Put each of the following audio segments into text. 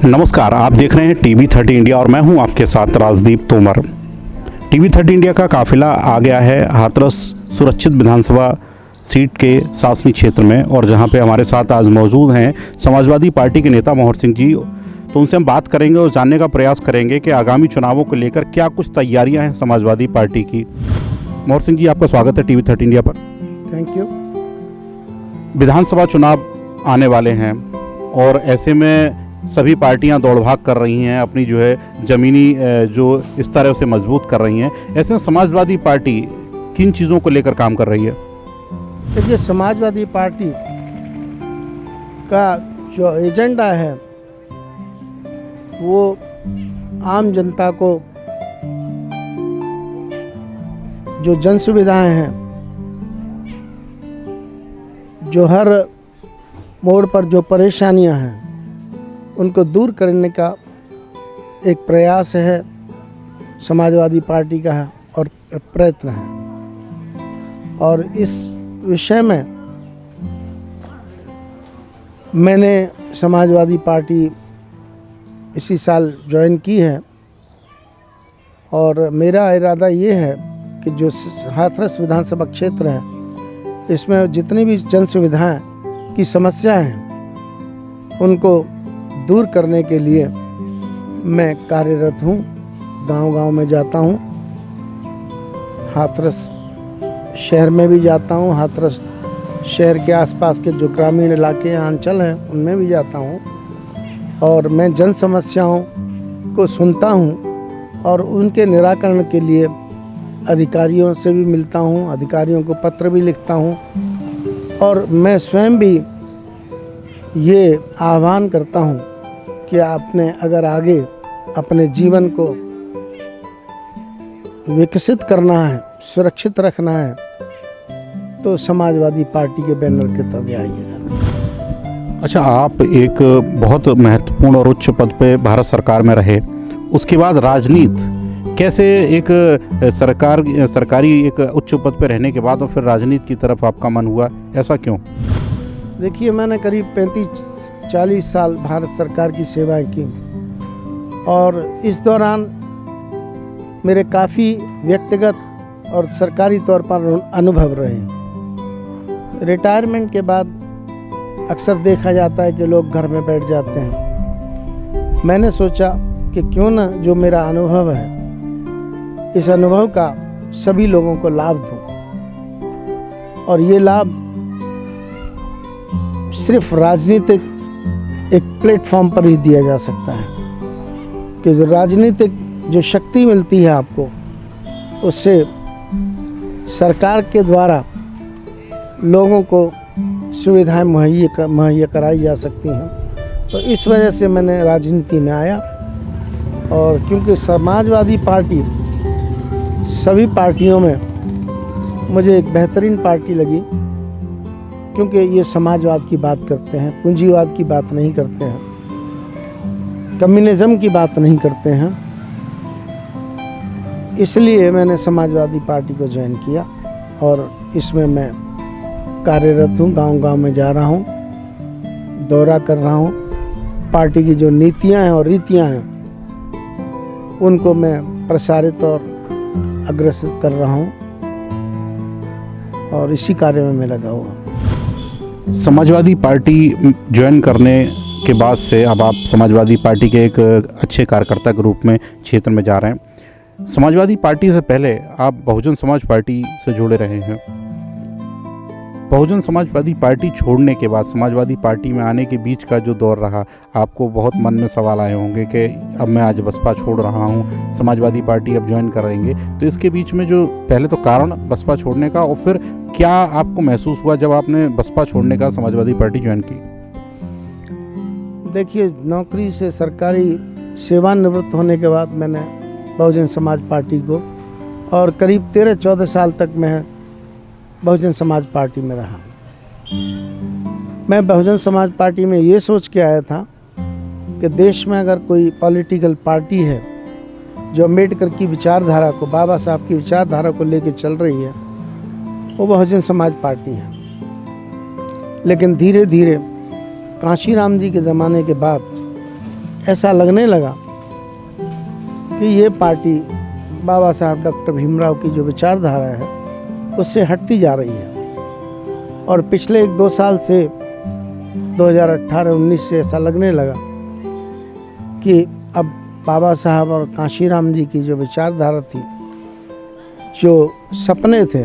नमस्कार, आप देख रहे हैं TV30 इंडिया और मैं हूं आपके साथ राजदीप तोमर। TV30 इंडिया का काफिला आ गया है हाथरस सुरक्षित विधानसभा सीट के सासनी क्षेत्र में, और जहां पे हमारे साथ आज मौजूद हैं समाजवादी पार्टी के नेता मोहर सिंह जी। तो उनसे हम बात करेंगे और जानने का प्रयास करेंगे कि आगामी चुनावों को लेकर क्या कुछ तैयारियाँ हैं समाजवादी पार्टी की। मोहर सिंह जी, आपका स्वागत है TV30 इंडिया पर। Thank you. विधानसभा चुनाव आने वाले हैं और ऐसे में सभी पार्टियां दौड़ भाग कर रही हैं, अपनी जो है ज़मीनी जो इस तरह उसे मजबूत कर रही हैं। ऐसे में समाजवादी पार्टी किन चीज़ों को लेकर काम कर रही है? देखिए, समाजवादी पार्टी का जो एजेंडा है वो आम जनता को जो जन सुविधाएं हैं, जो हर मोड़ पर जो परेशानियां हैं, उनको दूर करने का एक प्रयास है समाजवादी पार्टी का है और प्रयत्न है। और इस विषय में मैंने समाजवादी पार्टी इसी साल ज्वाइन की है और मेरा इरादा ये है कि जो हाथरस विधानसभा क्षेत्र है, इसमें जितनी भी जन सुविधाएं की समस्याएं हैं उनको दूर करने के लिए मैं कार्यरत हूँ। गांव-गांव में जाता हूँ, हाथरस शहर में भी जाता हूँ, हाथरस शहर के आसपास के जो ग्रामीण इलाके अंचल हैं उनमें भी जाता हूँ और मैं जन समस्याओं को सुनता हूँ और उनके निराकरण के लिए अधिकारियों से भी मिलता हूँ, अधिकारियों को पत्र भी लिखता हूँ और मैं स्वयं भी ये आह्वान करता हूँ कि आपने अगर आगे अपने जीवन को विकसित करना है, सुरक्षित रखना है, तो समाजवादी पार्टी के बैनर के तले आइएगा। अच्छा, आप एक बहुत महत्वपूर्ण और उच्च पद पे भारत सरकार में रहे, उसके बाद राजनीति कैसे एक सरकारी एक उच्च पद पे रहने के बाद और फिर राजनीति की तरफ आपका मन हुआ, ऐसा क्यों? देखिए, मैंने करीब 35-40 साल भारत सरकार की सेवाएं की और इस दौरान मेरे काफ़ी व्यक्तिगत और सरकारी तौर पर अनुभव रहे। रिटायरमेंट के बाद अक्सर देखा जाता है कि लोग घर में बैठ जाते हैं। मैंने सोचा कि क्यों ना जो मेरा अनुभव है, इस अनुभव का सभी लोगों को लाभ दूं और ये लाभ सिर्फ राजनीतिक एक प्लेटफॉर्म पर ही दिया जा सकता है कि जो राजनीतिक जो शक्ति मिलती है आपको, उससे सरकार के द्वारा लोगों को सुविधाएं मुहैया कराई जा सकती हैं। तो इस वजह से मैंने राजनीति में आया और क्योंकि समाजवादी पार्टी सभी पार्टियों में मुझे एक बेहतरीन पार्टी लगी, क्योंकि ये समाजवाद की बात करते हैं, पूंजीवाद की बात नहीं करते हैं, कम्युनिज्म की बात नहीं करते हैं। इसलिए मैंने समाजवादी पार्टी को ज्वाइन किया और इसमें मैं कार्यरत हूँ। गांव-गांव में जा रहा हूँ, दौरा कर रहा हूँ, पार्टी की जो नीतियाँ हैं और रीतियाँ हैं उनको मैं प्रसारित और अग्रसर कर रहा हूँ और इसी कार्य में मैं लगा हुआ। समाजवादी पार्टी ज्वाइन करने के बाद से अब आप समाजवादी पार्टी के एक अच्छे कार्यकर्ता के रूप में क्षेत्र में जा रहे हैं। समाजवादी पार्टी से पहले आप बहुजन समाज पार्टी से जुड़े रहे हैं। बहुजन समाजवादी पार्टी छोड़ने के बाद समाजवादी पार्टी में आने के बीच का जो दौर रहा, आपको बहुत मन में सवाल आए होंगे कि अब मैं आज बसपा छोड़ रहा हूँ, समाजवादी पार्टी अब ज्वाइन कर रहेंगे। तो इसके बीच में जो पहले तो कारण बसपा छोड़ने का, और फिर क्या आपको महसूस हुआ जब आपने बसपा छोड़ने का समाजवादी पार्टी ज्वाइन की? देखिए, नौकरी से सरकारी सेवानिवृत्त होने के बाद मैंने बहुजन समाज पार्टी को, और करीब 13-14 साल तक मैं बहुजन समाज पार्टी में रहा। मैं बहुजन समाज पार्टी में ये सोच के आया था कि देश में अगर कोई पॉलिटिकल पार्टी है जो अम्बेडकर की विचारधारा को, बाबा साहब की विचारधारा को लेकर चल रही है, वो बहुजन समाज पार्टी है। लेकिन धीरे धीरे कांशीराम जी के ज़माने के बाद ऐसा लगने लगा कि ये पार्टी बाबा साहब डॉक्टर भीमराव की जो विचारधारा है उससे हटती जा रही है। और पिछले 1-2 साल से 2018-19 से ऐसा लगने लगा कि अब बाबा साहब और कांशीराम जी की जो विचारधारा थी, जो सपने थे,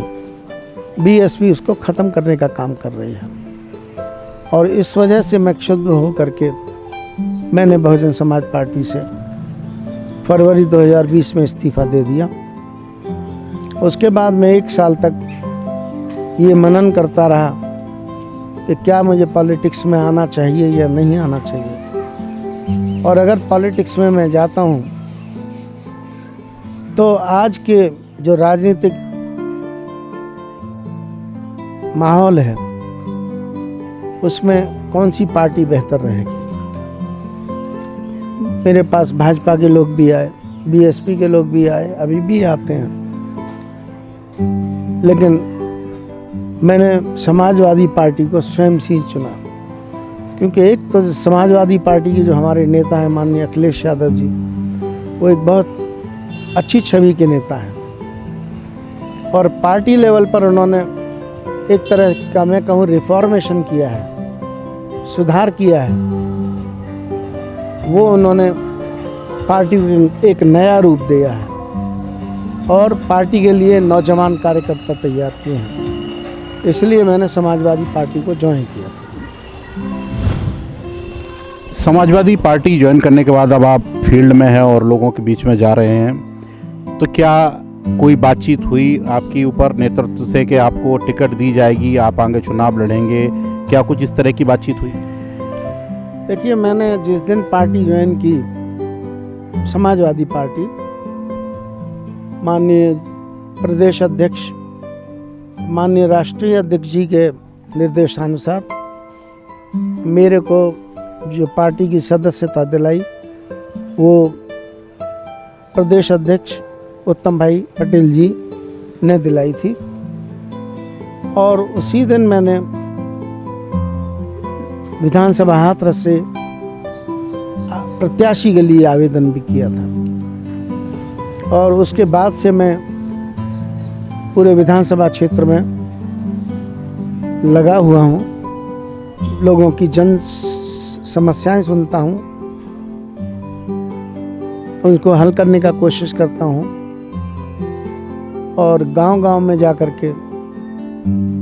बीएसपी उसको ख़त्म करने का काम कर रही है। और इस वजह से मैं क्षुब्ध हो करके मैंने बहुजन समाज पार्टी से फरवरी 2020 में इस्तीफ़ा दे दिया। उसके बाद मैं 1 साल तक ये मनन करता रहा कि क्या मुझे पॉलिटिक्स में आना चाहिए या नहीं आना चाहिए। और अगर पॉलिटिक्स में मैं जाता हूँ तो आज के जो राजनीतिक माहौल है उसमें कौन सी पार्टी बेहतर रहेगी। मेरे पास भाजपा के लोग भी आए, बीएसपी के लोग भी आए, अभी भी आते हैं, लेकिन मैंने समाजवादी पार्टी को स्वयं से चुना। क्योंकि एक तो समाजवादी पार्टी के जो हमारे नेता हैं माननीय अखिलेश यादव जी, वो एक बहुत अच्छी छवि के नेता हैं और पार्टी लेवल पर उन्होंने एक तरह का मैं कहूँ रिफॉर्मेशन किया है, सुधार किया है। वो उन्होंने पार्टी को एक नया रूप दिया है और पार्टी के लिए नौजवान कार्यकर्ता तैयार किए हैं। इसलिए मैंने समाजवादी पार्टी को ज्वाइन किया। समाजवादी पार्टी ज्वाइन करने के बाद अब आप फील्ड में हैं और लोगों के बीच में जा रहे हैं, तो क्या कोई बातचीत हुई आपकी ऊपर नेतृत्व से कि आपको टिकट दी जाएगी, आप आगे चुनाव लड़ेंगे, क्या कुछ इस तरह की बातचीत हुई? देखिए, मैंने जिस दिन पार्टी ज्वाइन की, समाजवादी पार्टी, माननीय प्रदेश अध्यक्ष, माननीय राष्ट्रीय अध्यक्ष जी के निर्देशानुसार मेरे को जो पार्टी की सदस्यता दिलाई वो प्रदेश अध्यक्ष उत्तम भाई पटेल जी ने दिलाई थी। और उसी दिन मैंने विधानसभा हाथरस से प्रत्याशी के लिए आवेदन भी किया था। और उसके बाद से मैं पूरे विधानसभा क्षेत्र में लगा हुआ हूँ, लोगों की जन समस्याएं सुनता हूँ, उनको हल करने का कोशिश करता हूँ और गांव-गांव में जा कर के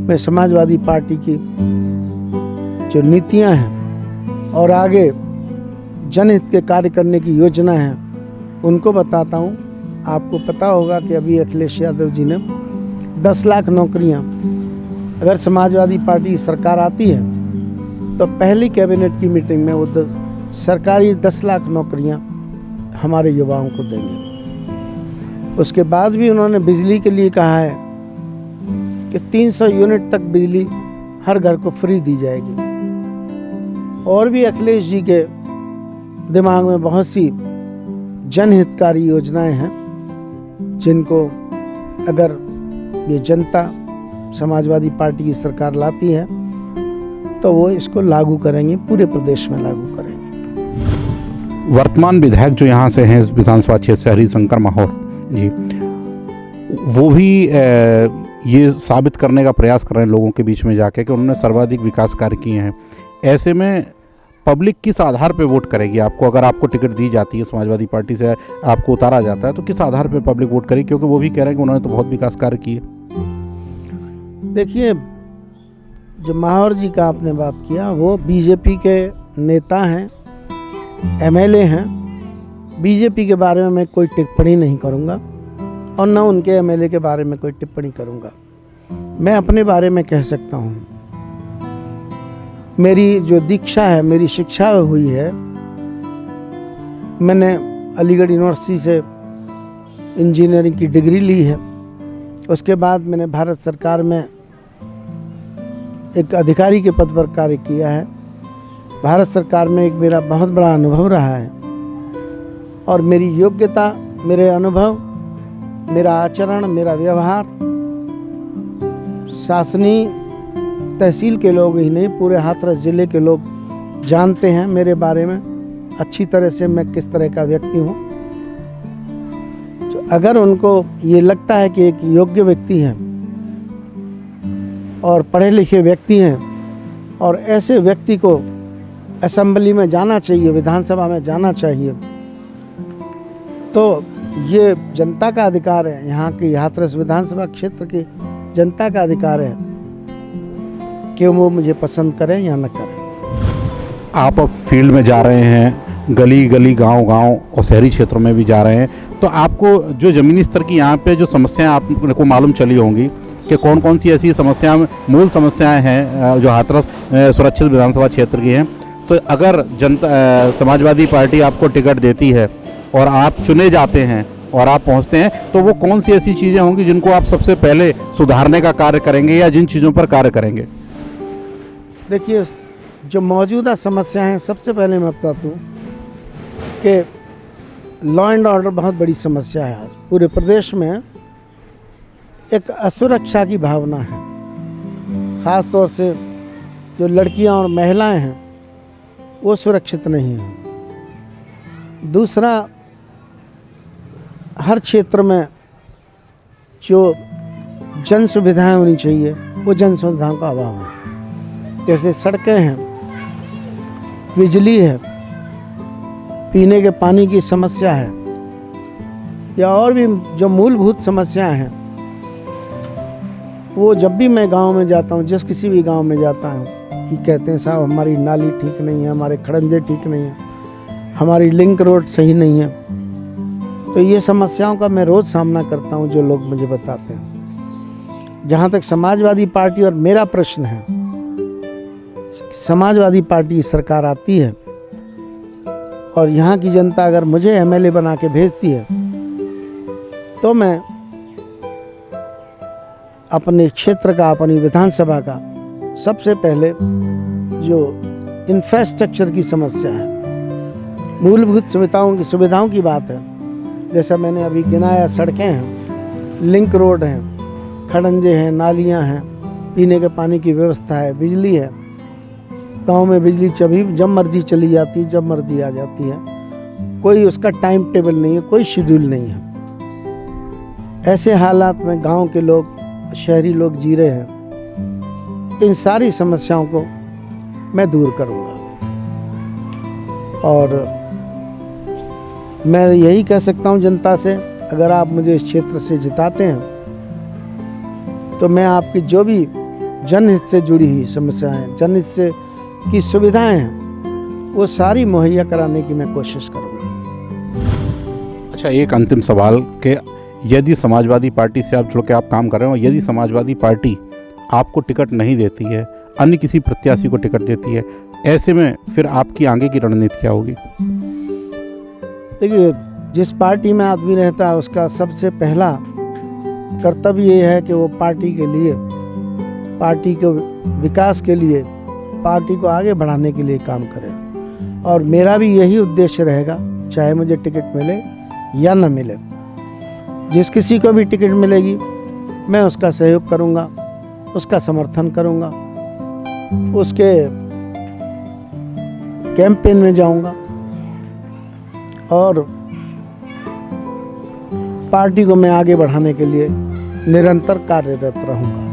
मैं समाजवादी पार्टी की जो नीतियां हैं और आगे जनहित के कार्य करने की योजना है उनको बताता हूँ। आपको पता होगा कि अभी अखिलेश यादव जी ने 10 लाख नौकरियाँ, अगर समाजवादी पार्टी की सरकार आती है तो पहली कैबिनेट की मीटिंग में वो सरकारी 10 लाख नौकरियाँ हमारे युवाओं को देंगे। उसके बाद भी उन्होंने बिजली के लिए कहा है कि 300 यूनिट तक बिजली हर घर को फ्री दी जाएगी। और भी अखिलेश जी के दिमाग में बहुत सी जनहितकारी योजनाएं हैं जिनको अगर ये जनता समाजवादी पार्टी की सरकार लाती है तो वो इसको लागू करेंगे, पूरे प्रदेश में लागू करेंगे। वर्तमान विधायक जो यहाँ से हैं इस विधानसभा क्षेत्र से, हरिशंकर माहौर जी, वो भी ये साबित करने का प्रयास कर रहे हैं लोगों के बीच में जाके कि उन्होंने सर्वाधिक विकास कार्य किए हैं। ऐसे में पब्लिक किस आधार पे वोट करेगी आपको? अगर आपको टिकट दी जाती है, समाजवादी पार्टी से आपको उतारा जाता है, तो किस आधार पे पब्लिक वोट करेगी? क्योंकि वो भी कह रहे हैं कि उन्होंने तो बहुत विकास कार्य किए। देखिए, जो माहौर जी का आपने बात किया, वो बीजेपी के नेता हैं, एमएलए हैं। बीजेपी के बारे में मैं कोई टिप्पणी नहीं करूंगा और न उनके एमएलए के बारे में कोई टिप्पणी करूंगा। मैं अपने बारे में कह सकता हूं, मेरी जो दीक्षा है, मेरी शिक्षा हुई है, मैंने अलीगढ़ यूनिवर्सिटी से इंजीनियरिंग की डिग्री ली है। उसके बाद मैंने भारत सरकार में एक अधिकारी के पद पर कार्य किया है। भारत सरकार में एक मेरा बहुत बड़ा अनुभव रहा है और मेरी योग्यता, मेरे अनुभव, मेरा आचरण, मेरा व्यवहार शासनीय तहसील के लोग ही नहीं, पूरे हाथरस ज़िले के लोग जानते हैं मेरे बारे में अच्छी तरह से मैं किस तरह का व्यक्ति हूँ। तो अगर उनको ये लगता है कि एक योग्य व्यक्ति हैं और पढ़े लिखे व्यक्ति हैं और ऐसे व्यक्ति को असेंबली में जाना चाहिए, विधानसभा में जाना चाहिए, तो ये जनता का अधिकार है, यहाँ की हाथरस विधानसभा क्षेत्र की जनता का अधिकार है कि वो मुझे पसंद करें या न करें। आप अब फील्ड में जा रहे हैं, गली गली गांव-गांव और शहरी क्षेत्रों में भी जा रहे हैं, तो आपको जो ज़मीनी स्तर की यहाँ पे जो समस्याएं आपको मालूम चली होंगी कि कौन कौन सी ऐसी समस्याएं, मूल समस्याएं हैं जो हाथरस सुरक्षित विधानसभा क्षेत्र की हैं। तो अगर जनता समाजवादी पार्टी आपको टिकट देती है और आप चुने जाते हैं और आप पहुंचते हैं, तो वो कौन सी ऐसी चीज़ें होंगी जिनको आप सबसे पहले सुधारने का कार्य करेंगे या जिन चीज़ों पर कार्य करेंगे? देखिए, जो मौजूदा समस्याएं हैं, सबसे पहले मैं बताता हूँ कि लॉ एंड ऑर्डर बहुत बड़ी समस्या है। आज पूरे प्रदेश में एक असुरक्षा की भावना है, ख़ास तौर से जो लड़कियां और महिलाएं हैं वो सुरक्षित नहीं हैं। दूसरा, हर क्षेत्र में जो जन सुविधाएं होनी चाहिए वो जन सुविधाओं का अभाव है। जैसे सड़कें हैं, बिजली है, पीने के पानी की समस्या है, या और भी जो मूलभूत समस्याएं हैं, वो जब भी मैं गांव में जाता हूँ, जिस किसी भी गांव में जाता हूँ, ये कहते हैं साहब हमारी नाली ठीक नहीं है, हमारे खड़ंजे ठीक नहीं है, हमारी लिंक रोड सही नहीं है। तो ये समस्याओं का मैं रोज़ सामना करता हूँ, जो लोग मुझे बताते हैं। जहाँ तक समाजवादी पार्टी और मेरा प्रश्न है, समाजवादी पार्टी की सरकार आती है और यहाँ की जनता अगर मुझे एमएलए बना के भेजती है, तो मैं अपने क्षेत्र का, अपनी विधानसभा का सबसे पहले जो इंफ्रास्ट्रक्चर की समस्या है, मूलभूत सुविधाओं की बात है, जैसा मैंने अभी गिनाया, सड़कें हैं, लिंक रोड हैं, खड़ंजे हैं, नालियां हैं, पीने के पानी की व्यवस्था है, बिजली है। गांव में बिजली जब मर्जी चली जाती है, जब मर्जी आ जाती है, कोई उसका टाइम टेबल नहीं है, कोई शेड्यूल नहीं है। ऐसे हालात में गांव के लोग, शहरी लोग जी रहे हैं। इन सारी समस्याओं को मैं दूर करूंगा और मैं यही कह सकता हूं जनता से, अगर आप मुझे इस क्षेत्र से जिताते हैं तो मैं आपकी जो भी जनहित से जुड़ी हुई समस्याएं, जनहित से की सुविधाएं हैं, वो सारी मुहैया कराने की मैं कोशिश करूंगा। अच्छा, एक अंतिम सवाल कि यदि समाजवादी पार्टी से आप जुड़ के आप काम कर रहे हो, यदि समाजवादी पार्टी आपको टिकट नहीं देती है, अन्य किसी प्रत्याशी को टिकट देती है, ऐसे में फिर आपकी आगे की रणनीति क्या होगी? देखिए, जिस पार्टी में आदमी रहता है उसका सबसे पहला कर्तव्य ये है कि वो पार्टी के लिए, पार्टी के विकास के लिए, पार्टी को आगे बढ़ाने के लिए काम करे। और मेरा भी यही उद्देश्य रहेगा, चाहे मुझे टिकट मिले या न मिले। जिस किसी को भी टिकट मिलेगी मैं उसका सहयोग करूंगा, उसका समर्थन करूंगा, उसके कैंपेन में जाऊंगा और पार्टी को मैं आगे बढ़ाने के लिए निरंतर कार्यरत रहूंगा।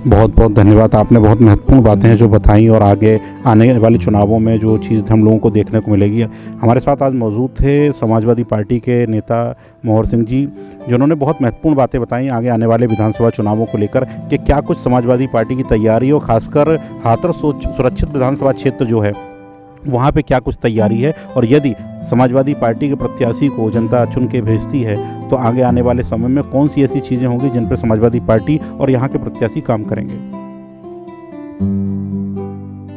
बहुत बहुत धन्यवाद। आपने बहुत महत्वपूर्ण बातें हैं जो बताई और आगे आने वाले चुनावों में जो चीज़ हम लोगों को देखने को मिलेगी। हमारे साथ आज मौजूद थे समाजवादी पार्टी के नेता मोहर सिंह जी, जिन्होंने बहुत महत्वपूर्ण बातें बताई आगे आने वाले विधानसभा चुनावों को लेकर कि क्या कुछ समाजवादी पार्टी की तैयारी और खासकर हाथरस सुरक्षित विधानसभा क्षेत्र जो है वहाँ पे क्या कुछ तैयारी है, और यदि समाजवादी पार्टी के प्रत्याशी को जनता चुन के भेजती है तो आगे आने वाले समय में कौन सी ऐसी चीज़ें होंगी जिन पर समाजवादी पार्टी और यहाँ के प्रत्याशी काम करेंगे।